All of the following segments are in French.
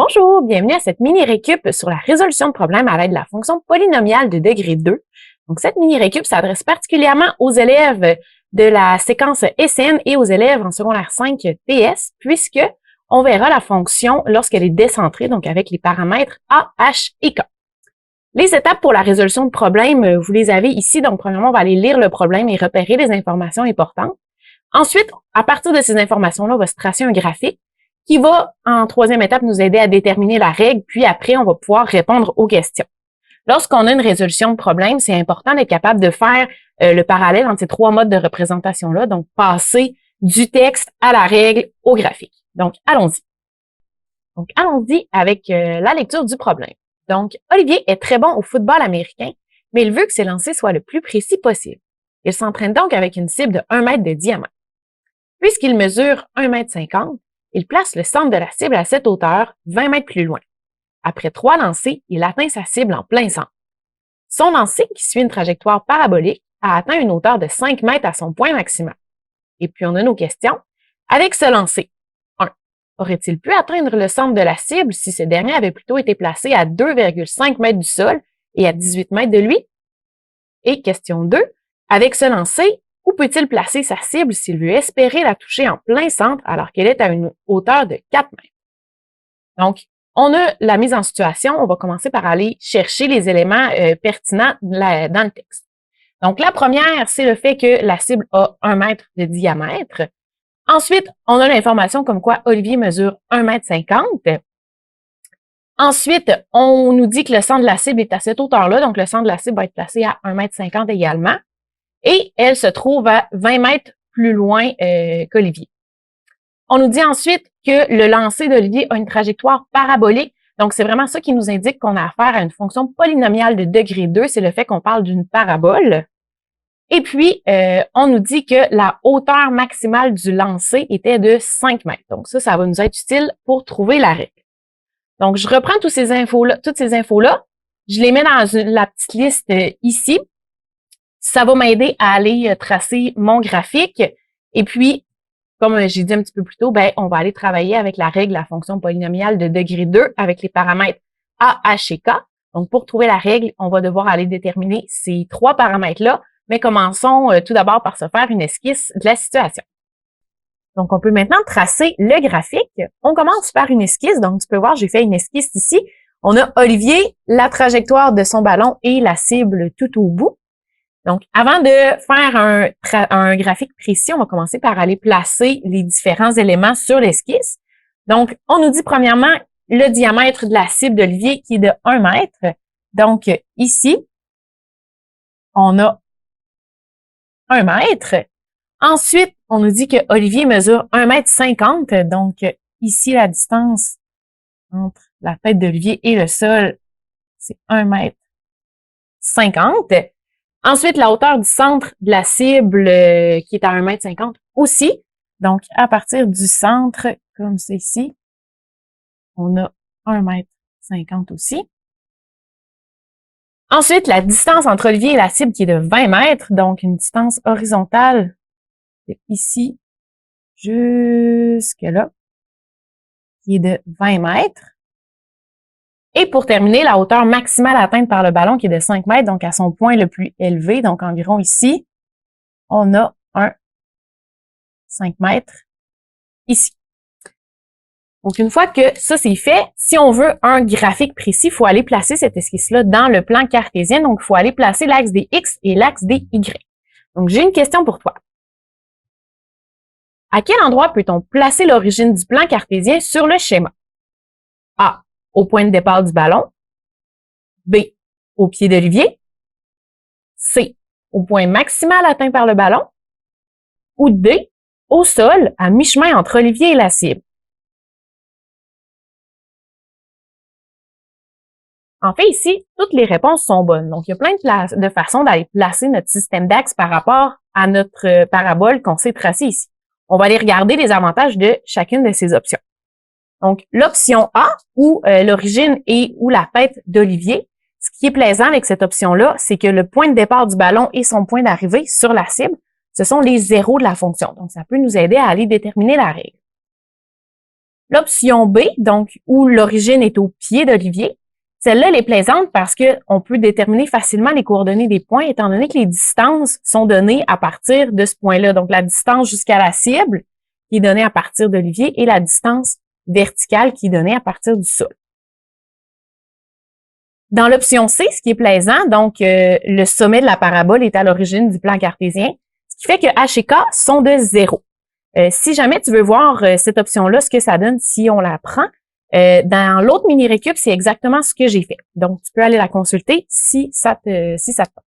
Bonjour, bienvenue à cette mini-récup sur la résolution de problèmes à l'aide de la fonction polynomiale de degré 2. Donc, cette mini-récup s'adresse particulièrement aux élèves de la séquence SN et aux élèves en secondaire 5 TS, puisque on verra la fonction lorsqu'elle est décentrée, donc avec les paramètres A, H et K. Les étapes pour la résolution de problèmes, vous les avez ici. Donc, premièrement, on va aller lire le problème et repérer les informations importantes. Ensuite, à partir de ces informations-là, on va se tracer un graphique qui va, en troisième étape, nous aider à déterminer la règle, puis après, on va pouvoir répondre aux questions. Lorsqu'on a une résolution de problème, c'est important d'être capable de faire le parallèle entre ces trois modes de représentation-là, donc passer du texte à la règle au graphique. Donc, allons-y. Donc, allons-y avec la lecture du problème. Donc, Olivier est très bon au football américain, mais il veut que ses lancers soient le plus précis possible. Il s'entraîne donc avec une cible de 1 mètre de diamètre. Puisqu'il mesure 1,50 m, il place le centre de la cible à cette hauteur, 20 mètres plus loin. Après 3 lancers, il atteint sa cible en plein centre. Son lancer, qui suit une trajectoire parabolique, a atteint une hauteur de 5 mètres à son point maximal. Et puis, on a nos questions. Avec ce lancer, 1. Aurait-il pu atteindre le centre de la cible si ce dernier avait plutôt été placé à 2,5 mètres du sol et à 18 mètres de lui? Et question 2. Avec ce lancer, où peut-il placer sa cible s'il veut espérer la toucher en plein centre alors qu'elle est à une hauteur de 4 mètres? Donc, on a la mise en situation. On va commencer par aller chercher les éléments pertinents dans le texte. Donc, la première, c'est le fait que la cible a 1 mètre de diamètre. Ensuite, on a l'information comme quoi Olivier mesure 1,50 m. Ensuite, on nous dit que le centre de la cible est à cette hauteur-là. Donc, le centre de la cible va être placé à 1,50 m également. Et elle se trouve à 20 mètres plus loin qu'Olivier. On nous dit ensuite que le lancer d'Olivier a une trajectoire parabolique. Donc, c'est vraiment ça qui nous indique qu'on a affaire à une fonction polynomiale de degré 2. C'est le fait qu'on parle d'une parabole. Et puis, on nous dit que la hauteur maximale du lancer était de 5 mètres. Donc, ça va nous être utile pour trouver la règle. Donc, je reprends toutes ces infos-là. Je les mets dans la petite liste ici. Ça va m'aider à aller tracer mon graphique. Et puis, comme j'ai dit un petit peu plus tôt, on va aller travailler avec la règle, la fonction polynomiale de degré 2 avec les paramètres A, H et K. Donc, pour trouver la règle, on va devoir aller déterminer ces 3 paramètres-là. Mais commençons tout d'abord par se faire une esquisse de la situation. Donc, on peut maintenant tracer le graphique. On commence par une esquisse. Donc, tu peux voir, j'ai fait une esquisse ici. On a Olivier, la trajectoire de son ballon et la cible tout au bout. Donc, avant de faire un graphique précis, on va commencer par aller placer les différents éléments sur l'esquisse. Donc, on nous dit premièrement le diamètre de la cible d'Olivier qui est de 1 mètre. Donc, ici, on a 1 mètre. Ensuite, on nous dit que Olivier mesure 1,50 m. Donc, ici, la distance entre la tête d'Olivier et le sol, c'est 1,50 m. Ensuite, la hauteur du centre de la cible qui est à 1,50 m aussi. Donc, à partir du centre, comme c'est ici, on a 1,50 m aussi. Ensuite, la distance entre Olivier et la cible qui est de 20 mètres, donc une distance horizontale ici jusque là, qui est de 20 mètres. Et pour terminer, la hauteur maximale atteinte par le ballon qui est de 5 mètres, donc à son point le plus élevé, donc environ ici, on a un 5 mètres ici. Donc, une fois que ça c'est fait, si on veut un graphique précis, il faut aller placer cette esquisse-là dans le plan cartésien. Donc, il faut aller placer l'axe des X et l'axe des Y. Donc, j'ai une question pour toi. À quel endroit peut-on placer l'origine du plan cartésien sur le schéma? A. Au point de départ du ballon. B. Au pied d'Olivier. C. Au point maximal atteint par le ballon. Ou D. Au sol, à mi-chemin entre Olivier et la cible. En fait, ici, toutes les réponses sont bonnes. Donc, il y a plein de façons d'aller placer notre système d'axes par rapport à notre parabole qu'on s'est tracée ici. On va aller regarder les avantages de chacune de ces options. Donc, l'option A, où l'origine est où la tête d'Olivier, ce qui est plaisant avec cette option-là, c'est que le point de départ du ballon et son point d'arrivée sur la cible, ce sont les zéros de la fonction. Donc, ça peut nous aider à aller déterminer la règle. L'option B, donc où l'origine est au pied d'Olivier, celle-là, elle est plaisante parce qu'on peut déterminer facilement les coordonnées des points, étant donné que les distances sont données à partir de ce point-là. Donc, la distance jusqu'à la cible, qui est donnée à partir d'Olivier, et la distance verticale, qui est donnée à partir du sol. Dans l'option C, ce qui est plaisant, donc le sommet de la parabole est à l'origine du plan cartésien, ce qui fait que H et K sont de 0. Si jamais tu veux voir cette option-là, ce que ça donne si on la prend, dans l'autre mini-récup, c'est exactement ce que j'ai fait. Donc, tu peux aller la consulter si ça te tente.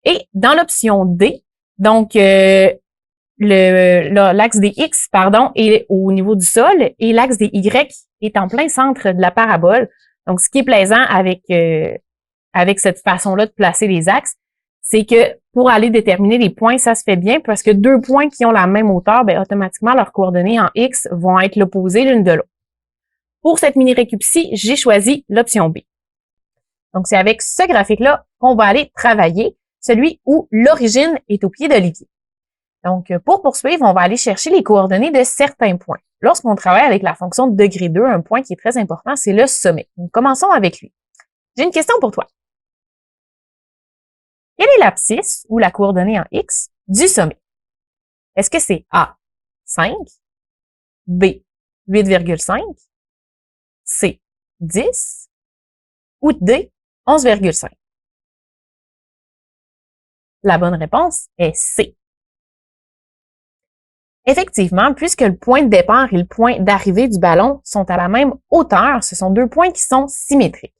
Et dans l'option D, donc l'axe des X, est au niveau du sol et l'axe des Y est en plein centre de la parabole. Donc, ce qui est plaisant avec cette façon-là de placer les axes, c'est que pour aller déterminer les points, ça se fait bien parce que deux points qui ont la même hauteur, bien, automatiquement, leurs coordonnées en X vont être l'opposé l'une de l'autre. Pour cette mini-récup-ci, j'ai choisi l'option B. Donc, c'est avec ce graphique-là qu'on va aller travailler, celui où l'origine est au pied d'Olivier. Donc, pour poursuivre, on va aller chercher les coordonnées de certains points. Lorsqu'on travaille avec la fonction de degré 2, un point qui est très important, c'est le sommet. Donc, commençons avec lui. J'ai une question pour toi. Quelle est l'abscisse ou la coordonnée en X du sommet? Est-ce que c'est A, 5, B, 8,5, C, 10 ou D, 11,5? La bonne réponse est C. Effectivement, puisque le point de départ et le point d'arrivée du ballon sont à la même hauteur, ce sont deux points qui sont symétriques.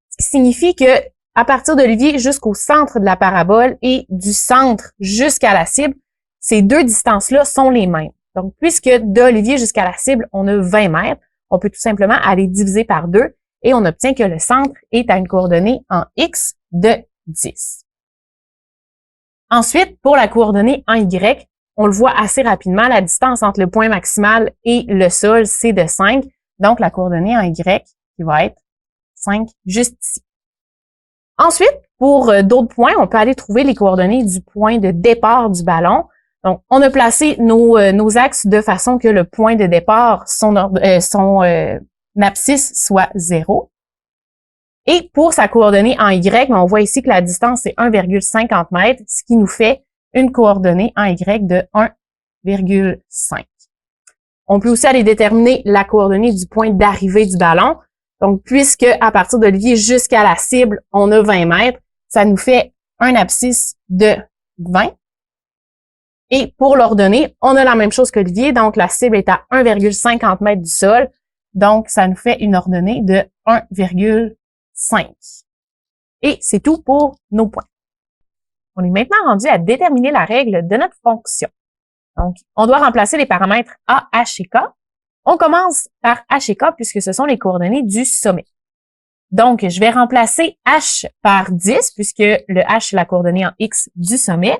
Ce qui signifie que à partir d'Olivier jusqu'au centre de la parabole et du centre jusqu'à la cible, ces deux distances-là sont les mêmes. Donc, puisque d'Olivier jusqu'à la cible, on a 20 mètres, on peut tout simplement aller diviser par 2 et on obtient que le centre est à une coordonnée en X de 10. Ensuite, pour la coordonnée en Y, on le voit assez rapidement, la distance entre le point maximal et le sol, c'est de 5. Donc, la coordonnée en Y qui va être 5 juste ici. Ensuite, pour d'autres points, on peut aller trouver les coordonnées du point de départ du ballon. Donc, on a placé nos axes de façon que le point de départ, son abscisse soit 0. Et pour sa coordonnée en Y, on voit ici que la distance est 1,50 m, ce qui nous fait une coordonnée en Y de 1,5. On peut aussi aller déterminer la coordonnée du point d'arrivée du ballon. Donc, puisque à partir d'Olivier jusqu'à la cible, on a 20 mètres, ça nous fait un abscisse de 20. Et pour l'ordonnée, on a la même chose qu'Olivier, donc la cible est à 1,50 m du sol. Donc, ça nous fait une ordonnée de 1,5. Et c'est tout pour nos points. On est maintenant rendu à déterminer la règle de notre fonction. Donc, on doit remplacer les paramètres A, H et K. On commence par H et K puisque ce sont les coordonnées du sommet. Donc, je vais remplacer H par 10 puisque le H est la coordonnée en X du sommet.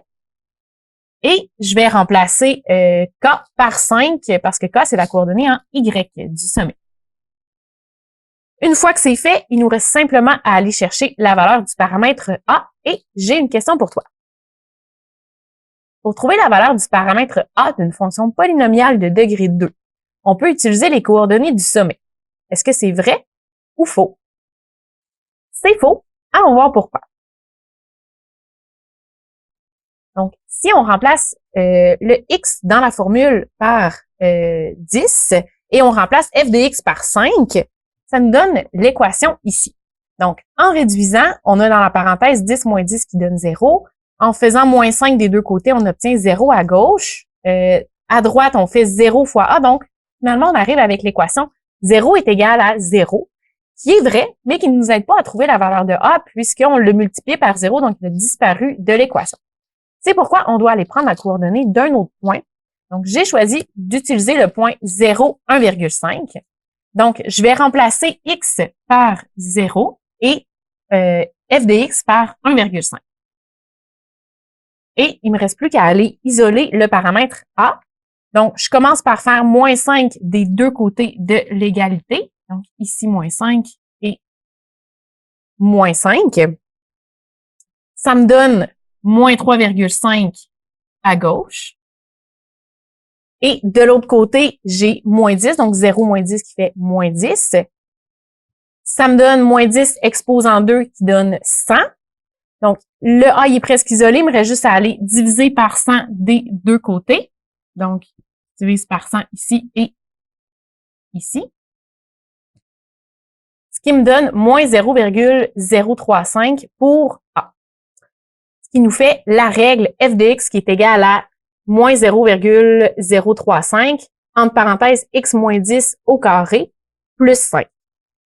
Et je vais remplacer K par 5 parce que K, c'est la coordonnée en Y du sommet. Une fois que c'est fait, il nous reste simplement à aller chercher la valeur du paramètre A et j'ai une question pour toi. Pour trouver la valeur du paramètre A d'une fonction polynomiale de degré 2, on peut utiliser les coordonnées du sommet. Est-ce que c'est vrai ou faux? C'est faux. Allons voir pourquoi. Donc, si on remplace le x dans la formule par 10 et on remplace f de x par 5, ça nous donne l'équation ici. Donc, en réduisant, on a dans la parenthèse 10 moins 10 qui donne 0. En faisant moins 5 des deux côtés, on obtient 0 à gauche. À droite, on fait 0 fois a. Donc, finalement, on arrive avec l'équation 0 est égal à 0, qui est vrai, mais qui ne nous aide pas à trouver la valeur de a puisqu'on l'a multiplié par 0, donc il a disparu de l'équation. C'est pourquoi on doit aller prendre la coordonnée d'un autre point. Donc, j'ai choisi d'utiliser le point 0, 1,5. Donc, je vais remplacer x par 0 et f de x par 1,5. Et il me reste plus qu'à aller isoler le paramètre a. Donc, je commence par faire moins 5 des deux côtés de l'égalité. Donc, ici, moins 5 et moins 5. Ça me donne moins 3,5 à gauche. Et de l'autre côté, j'ai moins 10, donc 0 moins 10 qui fait moins 10. Ça me donne moins 10 exposant 2 qui donne 100. Donc, le A il est presque isolé, il me reste juste à aller diviser par 100 des deux côtés. Donc, divise par 100 ici et ici. Ce qui me donne moins 0,035 pour A. Ce qui nous fait la règle f de x qui est égale à moins 0,035, entre parenthèses, x moins 10 au carré, plus 5.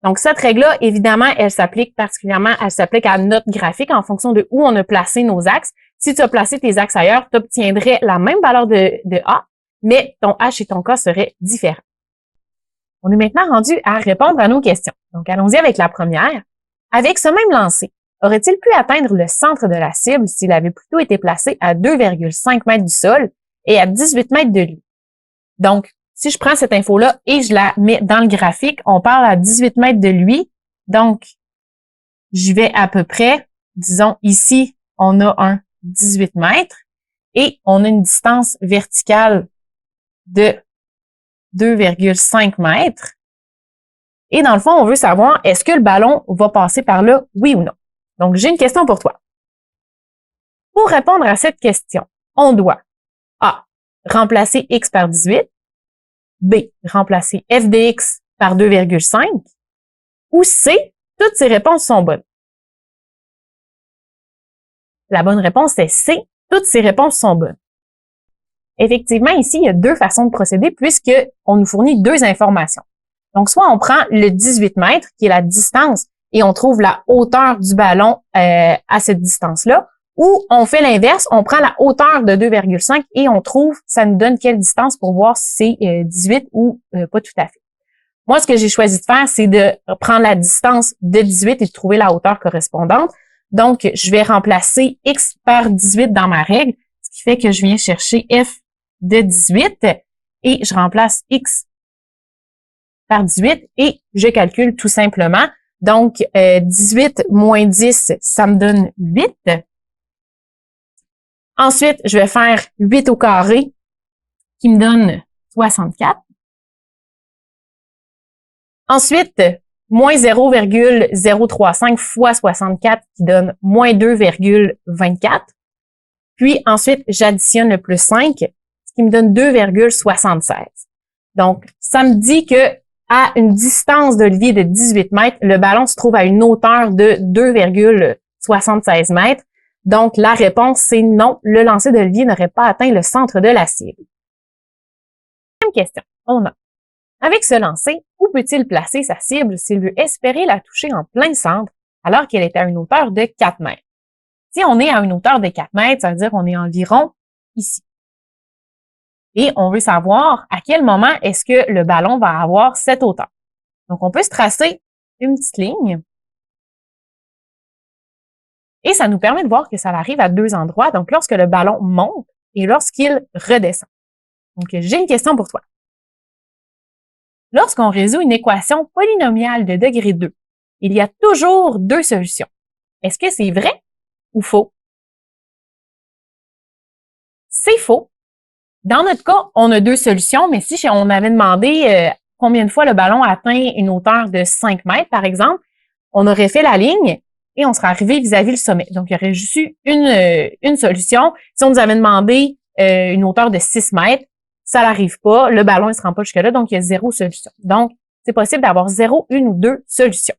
Donc, cette règle-là, évidemment, elle s'applique particulièrement, elle s'applique à notre graphique en fonction de où on a placé nos axes. Si tu as placé tes axes ailleurs, tu obtiendrais la même valeur de A, mais ton H et ton K seraient différents. On est maintenant rendu à répondre à nos questions. Donc, allons-y avec la première. Avec ce même lancer, aurait-il pu atteindre le centre de la cible s'il avait plutôt été placé à 2,5 mètres du sol et à 18 mètres de lui? Donc, si je prends cette info-là et je la mets dans le graphique, on parle à 18 mètres de lui. Donc, j'y vais à peu près, disons ici, on a un 18 mètres et on a une distance verticale de 2,5 mètres. Et dans le fond, on veut savoir, est-ce que le ballon va passer par là, oui ou non? Donc, j'ai une question pour toi. Pour répondre à cette question, on doit A. Remplacer x par 18. B. Remplacer f de x par 2,5. Ou C. Toutes ces réponses sont bonnes. La bonne réponse est C. Toutes ces réponses sont bonnes. Effectivement, ici, il y a deux façons de procéder puisqu'on nous fournit deux informations. Donc, soit on prend le 18 mètres, qui est la distance, et on trouve la hauteur du ballon à cette distance-là, ou on fait l'inverse, on prend la hauteur de 2,5 et on trouve, ça nous donne quelle distance pour voir si c'est 18 ou pas tout à fait. Moi, ce que j'ai choisi de faire, c'est de prendre la distance de 18 et de trouver la hauteur correspondante. Donc, je vais remplacer x par 18 dans ma règle, ce qui fait que je viens chercher f de 18 et je remplace x par 18 et je calcule tout simplement. Donc, 18 moins 10, ça me donne 8. Ensuite, je vais faire 8 au carré qui me donne 64. Ensuite, moins 0,035 fois 64 qui donne moins 2,24. Puis ensuite, j'additionne le plus 5, ce qui me donne 2,76. Donc, ça me dit que à une distance de levier de 18 mètres, le ballon se trouve à une hauteur de 2,76 mètres. Donc, la réponse, c'est non, le lancer de levier n'aurait pas atteint le centre de la cible. Deuxième question, on a. Avec ce lancer, où peut-il placer sa cible s'il veut espérer la toucher en plein centre alors qu'elle est à une hauteur de 4 mètres? Si on est à une hauteur de 4 mètres, ça veut dire qu'on est environ ici. Et on veut savoir à quel moment est-ce que le ballon va avoir cette hauteur. Donc, on peut se tracer une petite ligne. Et ça nous permet de voir que ça arrive à deux endroits. Donc, lorsque le ballon monte et lorsqu'il redescend. Donc, j'ai une question pour toi. Lorsqu'on résout une équation polynomiale de degré 2, il y a toujours deux solutions. Est-ce que c'est vrai ou faux? C'est faux. Dans notre cas, on a deux solutions, mais si on avait demandé combien de fois le ballon atteint une hauteur de 5 mètres, par exemple, on aurait fait la ligne et on serait arrivé vis-à-vis le sommet. Donc, il y aurait juste eu une solution. Si on nous avait demandé une hauteur de 6 mètres, ça n'arrive pas, le ballon ne se rend pas jusque-là, donc il y a zéro solution. Donc, c'est possible d'avoir zéro, une ou deux solutions.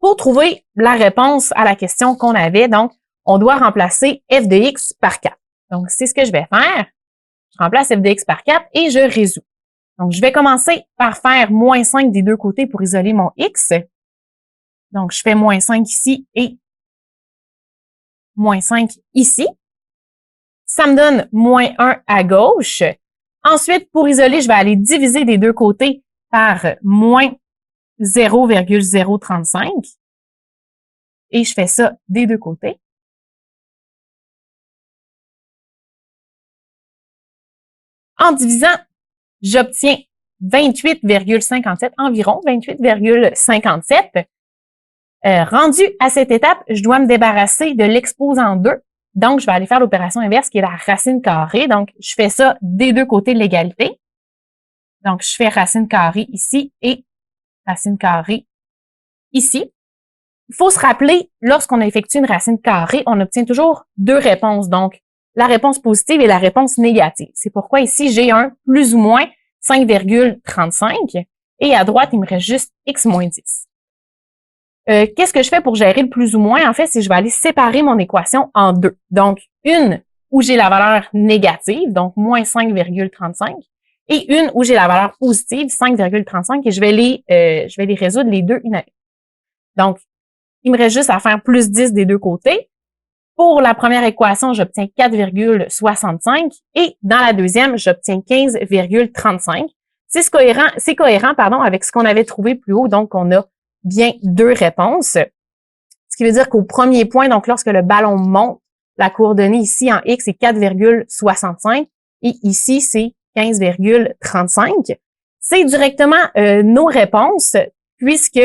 Pour trouver la réponse à la question qu'on avait, donc, on doit remplacer f de x par 4. Donc, c'est ce que je vais faire. Je remplace f de x par 4 et je résous. Donc, je vais commencer par faire moins 5 des deux côtés pour isoler mon x. Donc, je fais moins 5 ici et moins 5 ici. Ça me donne moins 1 à gauche. Ensuite, pour isoler, je vais aller diviser des deux côtés par moins 0,035. Et je fais ça des deux côtés. En divisant, j'obtiens 28,57, environ 28,57. Rendu à cette étape, je dois me débarrasser de l'exposant 2. Donc, je vais aller faire l'opération inverse qui est la racine carrée. Donc, je fais ça des deux côtés de l'égalité. Donc, je fais racine carrée ici et racine carrée ici. Il faut se rappeler, lorsqu'on effectue une racine carrée, on obtient toujours deux réponses. Donc, la réponse positive et la réponse négative. C'est pourquoi ici, j'ai un plus ou moins 5,35 et à droite, il me reste juste x moins 10. Qu'est-ce que je fais pour gérer le plus ou moins? En fait, c'est que je vais aller séparer mon équation en deux. Donc, une où j'ai la valeur négative, donc moins 5,35, et une où j'ai la valeur positive, 5,35, et je vais les résoudre les deux une à une. Donc, il me reste juste à faire plus 10 des deux côtés. Pour la première équation, j'obtiens 4,65 et dans la deuxième, j'obtiens 15,35. C'est cohérent avec ce qu'on avait trouvé plus haut, donc on a bien deux réponses. Ce qui veut dire qu'au premier point, donc lorsque le ballon monte, la coordonnée ici en X est 4,65 et ici c'est 15,35. C'est directement nos réponses puisque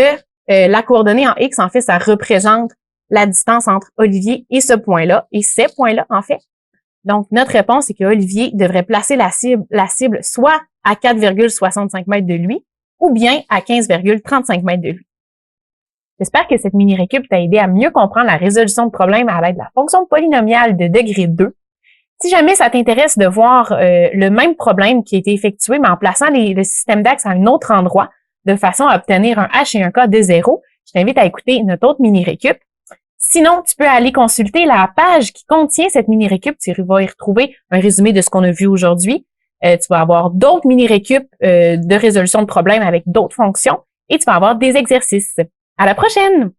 la coordonnée en X, en fait, ça représente la distance entre Olivier et ce point-là, et ces points-là, en fait. Donc, notre réponse, c'est que Olivier devrait placer la cible soit à 4,65 mètres de lui, ou bien à 15,35 mètres de lui. J'espère que cette mini-récup t'a aidé à mieux comprendre la résolution de problèmes à l'aide de la fonction polynomiale de degré 2. Si jamais ça t'intéresse de voir le même problème qui a été effectué, mais en plaçant le système d'axe à un autre endroit, de façon à obtenir un H et un K de 0, je t'invite à écouter notre autre mini-récup. Sinon, tu peux aller consulter la page qui contient cette mini-récup. Tu vas y retrouver un résumé de ce qu'on a vu aujourd'hui. Tu vas avoir d'autres mini-récup de résolution de problèmes avec d'autres fonctions et tu vas avoir des exercices. À la prochaine!